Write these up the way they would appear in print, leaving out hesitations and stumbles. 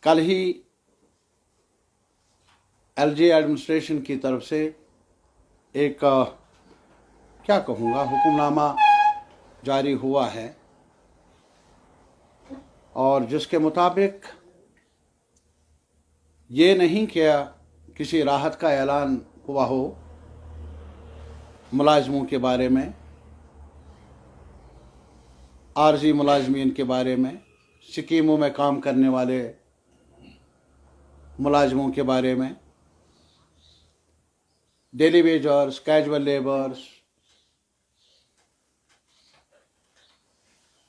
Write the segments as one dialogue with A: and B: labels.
A: कल ही LG administration की तरफ से एक क्या कहूँगा हुक्मनामा जारी हुआ है और जिसके मुताबिक ये नहीं किया किसी राहत का ऐलान हुआ हो मुलाजमों के बारे में, आरजी मुलाजमीन के बारे में, स्कीमों में काम करने वाले मुलाजमों के बारे में, डेली वेजर्स, कैजुअल लेबर्स,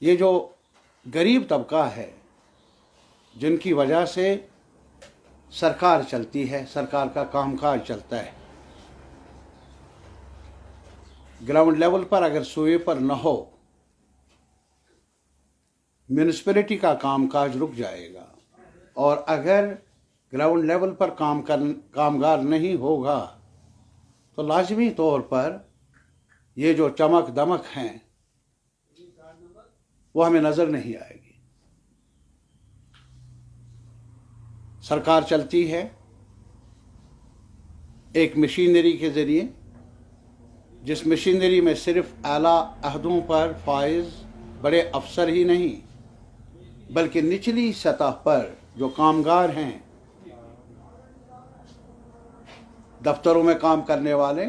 A: ये जो गरीब तबका है जिनकी वजह से सरकार चलती है, सरकार का कामकाज चलता है, ग्राउंड लेवल पर अगर स्वीपर न हो म्यूनिसिपैलिटी का कामकाज रुक जाएगा और अगर ग्राउंड लेवल पर कामगार नहीं होगा तो लाजमी तौर पर ये जो चमक दमक हैं वो हमें नज़र नहीं आएगी। सरकार चलती है एक मशीनरी के ज़रिए, जिस मशीनरी में सिर्फ आला अहदों पर फाइज बड़े अफसर ही नहीं बल्कि निचली सतह पर जो कामगार हैं, दफ्तरों में काम करने वाले,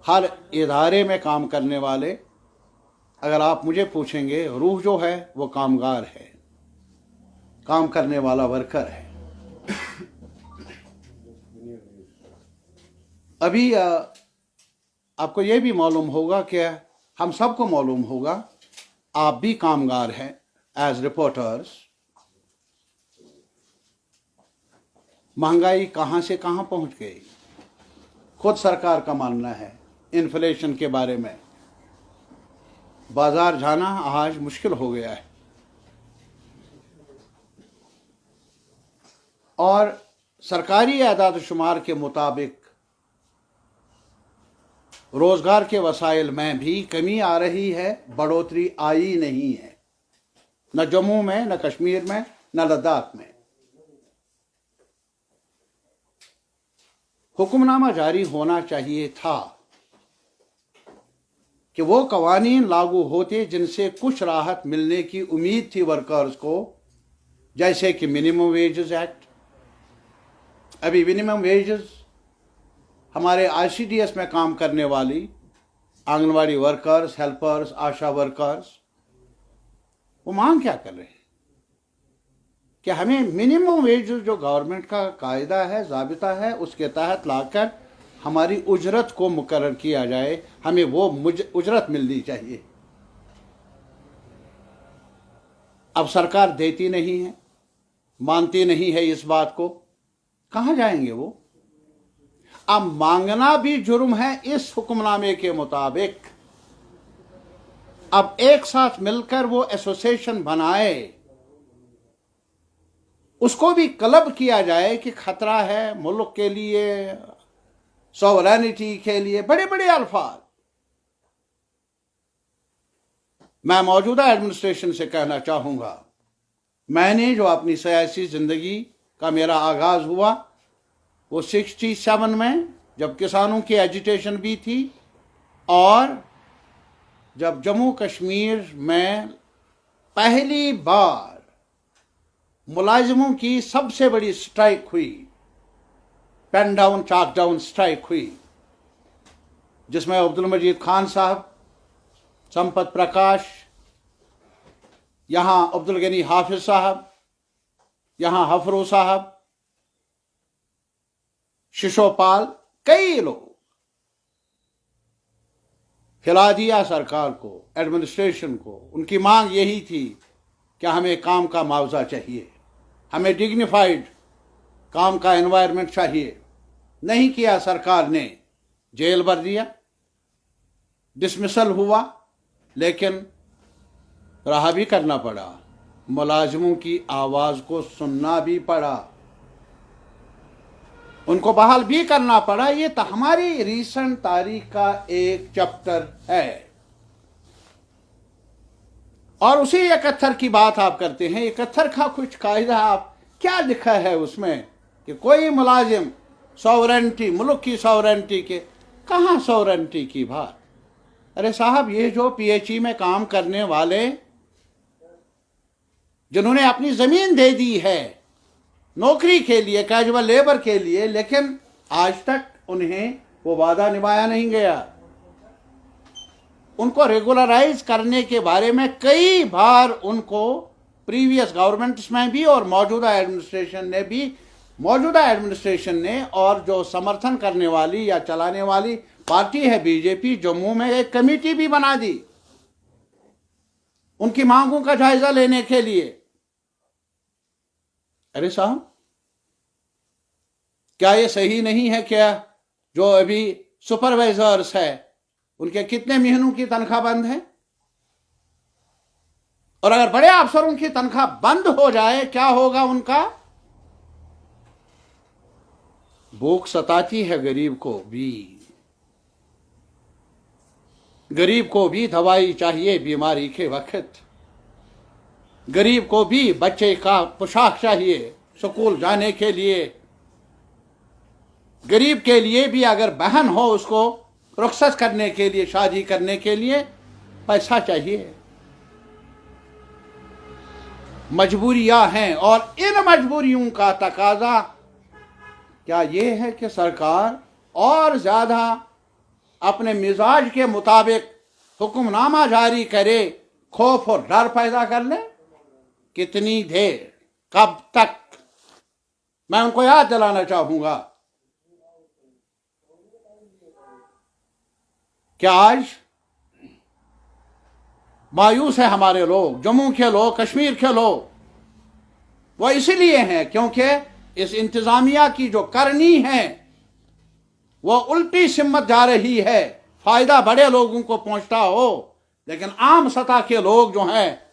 A: हर इदारे में काम करने वाले, अगर आप मुझे पूछेंगे रूह जो है वो कामगार है, काम करने वाला वर्कर है। अभी आपको ये भी मालूम होगा कि हम सबको मालूम होगा, आप भी कामगार हैं एज रिपोर्टर्स, महंगाई कहाँ से कहाँ पहुँच गई। खुद सरकार का मानना है इन्फ्लेशन के बारे में, बाजार जाना आज मुश्किल हो गया है और सरकारी आदाद शुमार के मुताबिक रोजगार के वसाइल में भी कमी आ रही है, बढ़ोतरी आई नहीं है, न जम्मू में, न कश्मीर में, न लद्दाख में। हुक्मनामा जारी होना चाहिए था कि वो कवानीन लागू होते जिनसे कुछ राहत मिलने की उम्मीद थी वर्कर्स को, जैसे कि मिनिमम वेजेस एक्ट। अभी मिनिमम वेजेस हमारे आईसीडीएस में काम करने वाली आंगनवाड़ी वर्कर्स, हेल्पर्स, आशा वर्कर्स, वो मांग क्या कर रहे हैं कि हमें मिनिमम वेजेस जो गवर्नमेंट का कायदा है, ज़ाबिता है, उसके तहत लाकर हमारी उजरत को मुकर्रर किया जाए, हमें वो उजरत मिलनी चाहिए। अब सरकार देती नहीं है, मानती नहीं है इस बात को, कहाँ जाएंगे वो? अब मांगना भी जुर्म है इस हुक्मनामे के मुताबिक। अब एक साथ मिलकर वो एसोसिएशन बनाए, उसको भी क्लब किया जाए कि खतरा है मुल्क के लिए, सॉवरेनिटी के लिए, बड़े बड़े अल्फाज। मैं मौजूदा एडमिनिस्ट्रेशन से कहना चाहूंगा, मैंने जो अपनी सियासी जिंदगी का मेरा आगाज हुआ वो 67 में, जब किसानों की एजिटेशन भी थी और जब जम्मू कश्मीर में पहली बार मुलाजिमों की सबसे बड़ी स्ट्राइक हुई, पेन डाउन चाक डाउन स्ट्राइक हुई, जिसमें अब्दुल मजीद खान साहब, संपत प्रकाश, यहाँ अब्दुल गनी हाफिज साहब, यहाँ हफरू साहब, शिशोपाल, कई लोग खिला दिया सरकार को, एडमिनिस्ट्रेशन को। उनकी मांग यही थी कि हमें काम का मुआवजा चाहिए, हमें डिग्निफाइड काम का एनवायरनमेंट चाहिए। नहीं किया सरकार ने, जेल भर दिया, डिसमिसल हुआ, लेकिन रहा भी करना पड़ा, मुलाजिमों की आवाज़ को सुनना भी पड़ा, उनको बहाल भी करना पड़ा। ये तो हमारी रीसेंट तारीख का एक चैप्टर है। और उसी 71 की बात आप करते हैं। 71 का कुछ कायदा आप क्या लिखा है उसमें कि कोई मुलाजिम सॉवरेंटी, मुल्क की सॉवरेंटी के, कहाँ सॉवरेंटी की बात? अरे साहब, ये जो पीएचई में काम करने वाले जिन्होंने अपनी जमीन दे दी है नौकरी के लिए, कैजुअल लेबर के लिए, लेकिन आज तक उन्हें वो वादा निभाया नहीं गया। उनको रेगुलराइज करने के बारे में कई बार उनको प्रीवियस गवर्नमेंट्स में भी और मौजूदा एडमिनिस्ट्रेशन ने और जो समर्थन करने वाली या चलाने वाली पार्टी है बीजेपी, जम्मू में एक कमेटी भी बना दी उनकी मांगों का जायजा लेने के लिए। अरे साहब, क्या ये सही नहीं है क्या? जो अभी सुपरवाइजर्स है उनके कितने महीनों की तनख्वाह बंद है? और अगर बड़े अफसरों की तनख्वाह बंद हो जाए क्या होगा उनका? भूख सताती है गरीब को भी। गरीब को भी दवाई चाहिए बीमारी के वक्त। गरीब को भी बच्चे का पोशाक चाहिए स्कूल जाने के लिए। गरीब के लिए भी अगर बहन हो उसको रुखसत करने के लिए, शादी करने के लिए पैसा चाहिए। मजबूरियां हैं और इन मजबूरियों का तकाजा क्या ये है कि सरकार और ज्यादा अपने मिजाज के मुताबिक हुक्मनामा जारी करे, खौफ और डर पैदा कर ले? कितनी देर, कब तक? मैं उनको याद दिलाना चाहूंगा कि आज मायूस है हमारे लोग, जम्मू के लोग, कश्मीर के लोग। वो इसलिए हैं क्योंकि इस इंतजामिया की जो करनी है वो उल्टी सिमत जा रही है। फायदा बड़े लोगों को पहुंचता हो, लेकिन आम सतह के लोग जो हैं,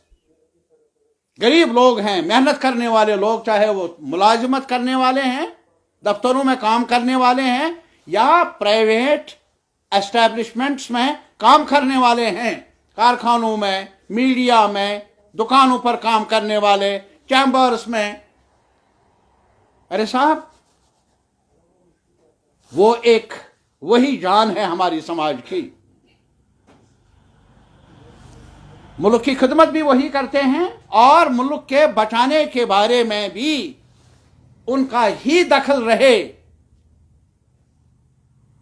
A: गरीब लोग हैं, मेहनत करने वाले लोग, चाहे वो मुलाजिमत करने वाले हैं, दफ्तरों में काम करने वाले हैं या प्राइवेट एस्टैब्लिशमेंट्स में काम करने वाले हैं, कारखानों में, मीडिया में, दुकानों पर काम करने वाले, चैम्बर्स में। अरे साहब, वो एक वही जान है हमारी समाज की। मुल्क की खिदमत भी वही करते हैं और मुल्क के बचाने के बारे में भी उनका ही दखल रहे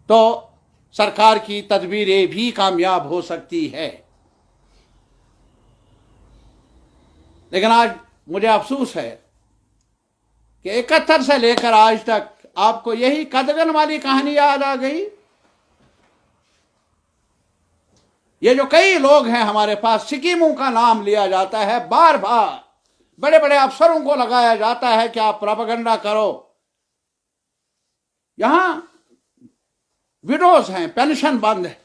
A: तो सरकार की तदबीरें भी कामयाब हो सकती है। लेकिन आज मुझे अफसोस है कि 71 से लेकर आज तक आपको यही कदगन वाली कहानी याद आ गई। ये जो कई लोग हैं हमारे पास, स्कीमों का नाम लिया जाता है, बार बार बड़े बड़े अफसरों को लगाया जाता है कि आप प्रोपेगेंडा करो। यहां विडोज हैं, पेंशन बंद है,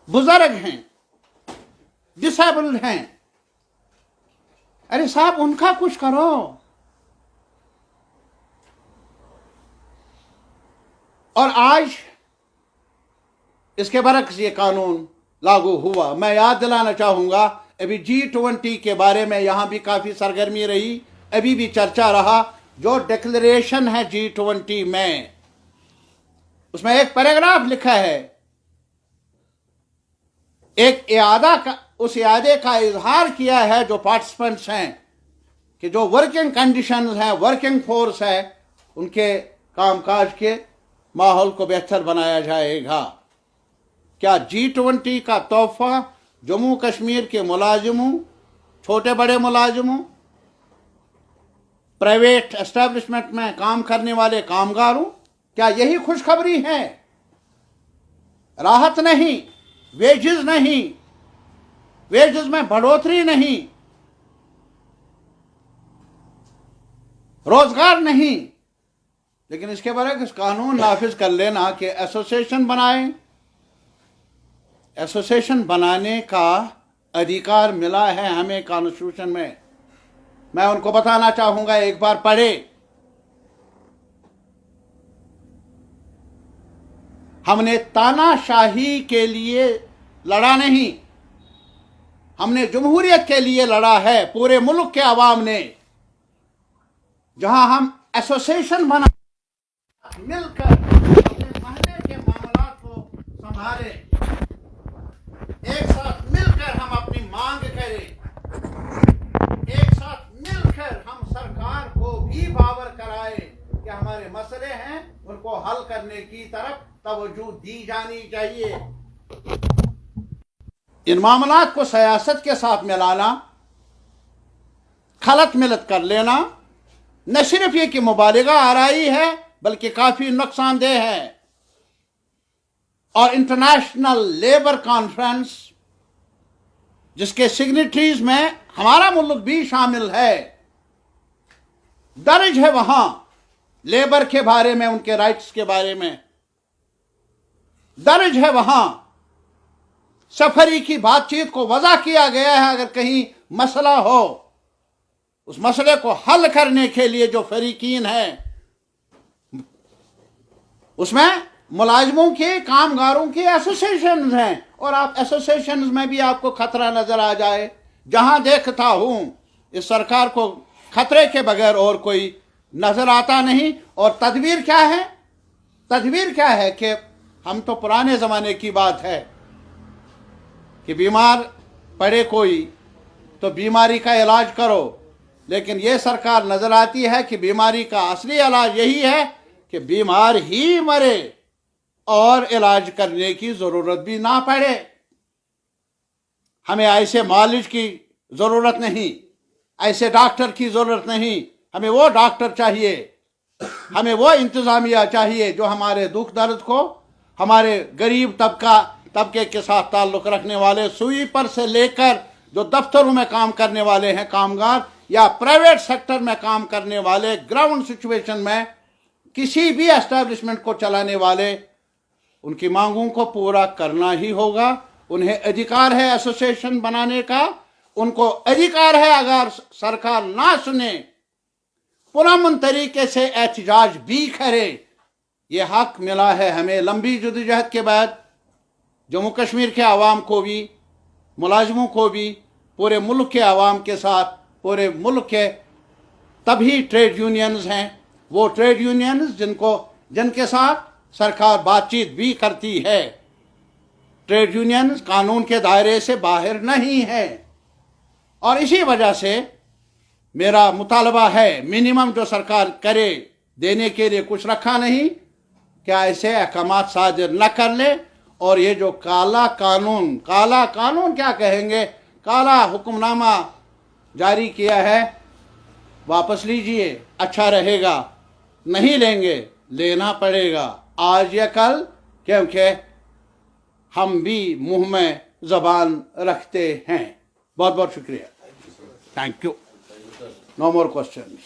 A: बुजुर्ग हैं, डिसेबल्ड हैं। अरे साहब, उनका कुछ करो। और आज इसके बरक्स ये कानून लागू हुआ। मैं याद दिलाना चाहूंगा, अभी G20 के बारे में यहां भी काफी सरगर्मी रही, अभी भी चर्चा रहा। जो डिक्लेरेशन है G20 में, उसमें एक पैराग्राफ लिखा है, एक इयादा का, उस इयादे का इजहार किया है जो पार्टिसिपेंट्स हैं कि जो वर्किंग कंडीशंस हैं, वर्किंग फोर्स है, उनके कामकाज के माहौल को बेहतर बनाया जाएगा। क्या G20 का तोहफा जम्मू कश्मीर के मुलाजिमों, छोटे बड़े मुलाजिमों, प्राइवेट एस्टेब्लिशमेंट में काम करने वाले कामगारों, क्या यही खुशखबरी है? राहत नहीं, वेजेस नहीं, वेजेस में बढ़ोतरी नहीं, रोजगार नहीं, लेकिन इसके बरक्स कानून नाफिज कर लेना कि एसोसिएशन बनाए। एसोसिएशन बनाने का अधिकार मिला है हमें कॉन्स्टिट्यूशन में। मैं उनको बताना चाहूंगा, एक बार पढ़े। हमने तानाशाही के लिए लड़ा नहीं, हमने जमहूरियत के लिए लड़ा है, पूरे मुल्क के अवाम ने, जहां हम एसोसिएशन बना मिलकर अपने महल्ले के मामलात को संभाले, एक साथ मिलकर हम अपनी मांग करें, एक साथ मिलकर हम सरकार को भी बावर कराए कि हमारे मसले हैं उनको हल करने की तरफ तवज्जो दी जानी चाहिए। इन मामलात को सियासत के साथ मिलाना, खलत मिलत कर लेना, न सिर्फ ये कि मुबालिगा आराई है बल्कि काफी नुकसानदेह है। और इंटरनेशनल लेबर कॉन्फ्रेंस, जिसके सिग्नेटरीज में हमारा मुल्क भी शामिल है, दर्ज है वहां लेबर के बारे में, उनके राइट्स के बारे में दर्ज है, वहां सफरी की बातचीत को वजह किया गया है। अगर कहीं मसला हो, उस मसले को हल करने के लिए जो फरीकीन है, उसमें मुलाजिमों के, कामगारों के एसोसिएशन हैं, और आप एसोसिएशन में भी आपको खतरा नजर आ जाए। जहां देखता हूं इस सरकार को खतरे के बगैर और कोई नजर आता नहीं। और तदबीर क्या है? तदबीर क्या है कि हम तो पुराने जमाने की बात है कि बीमार पड़े कोई तो बीमारी का इलाज करो, लेकिन यह सरकार नजर आती है कि बीमारी का असली इलाज यही है कि बीमार ही मरे और इलाज करने की जरूरत भी ना पड़े। हमें ऐसे मालिज की जरूरत नहीं, ऐसे डॉक्टर की जरूरत नहीं। हमें वो डॉक्टर चाहिए, हमें वो इंतजामिया चाहिए जो हमारे दुख दर्द को, हमारे गरीब तबके के साथ ताल्लुक रखने वाले, स्वीपर से लेकर जो दफ्तरों में काम करने वाले हैं कामगार, या प्राइवेट सेक्टर में काम करने वाले, ग्राउंड सिचुएशन में किसी भी एस्टैब्लिशमेंट को चलाने वाले, उनकी मांगों को पूरा करना ही होगा। उन्हें अधिकार है एसोसिएशन बनाने का, उनको अधिकार है अगर सरकार ना सुने पुरअमन तरीके से एहतजाज भी करे। ये हक मिला है हमें लंबी जदोजहद के बाद। जम्मू कश्मीर के अवाम को भी, मुलाजिमों को भी, पूरे मुल्क के अवाम के साथ, पूरे मुल्क के तभी ट्रेड यूनियंस हैं, वो ट्रेड यूनियंस जिनके साथ सरकार बातचीत भी करती है। ट्रेड यूनियंस कानून के दायरे से बाहर नहीं है। और इसी वजह से मेरा मुतालबा है, मिनिमम जो सरकार करे, देने के लिए कुछ रखा नहीं, क्या ऐसे अहकामात सादिर न कर ले। और ये जो काला कानून क्या कहेंगे, काला हुक्मनामा जारी किया है, वापस लीजिए, अच्छा रहेगा। नहीं लेंगे, लेना पड़ेगा आज या कल, क्योंकि हम भी मुंह में जबान रखते हैं। बहुत बहुत शुक्रिया। Thank you. No more question.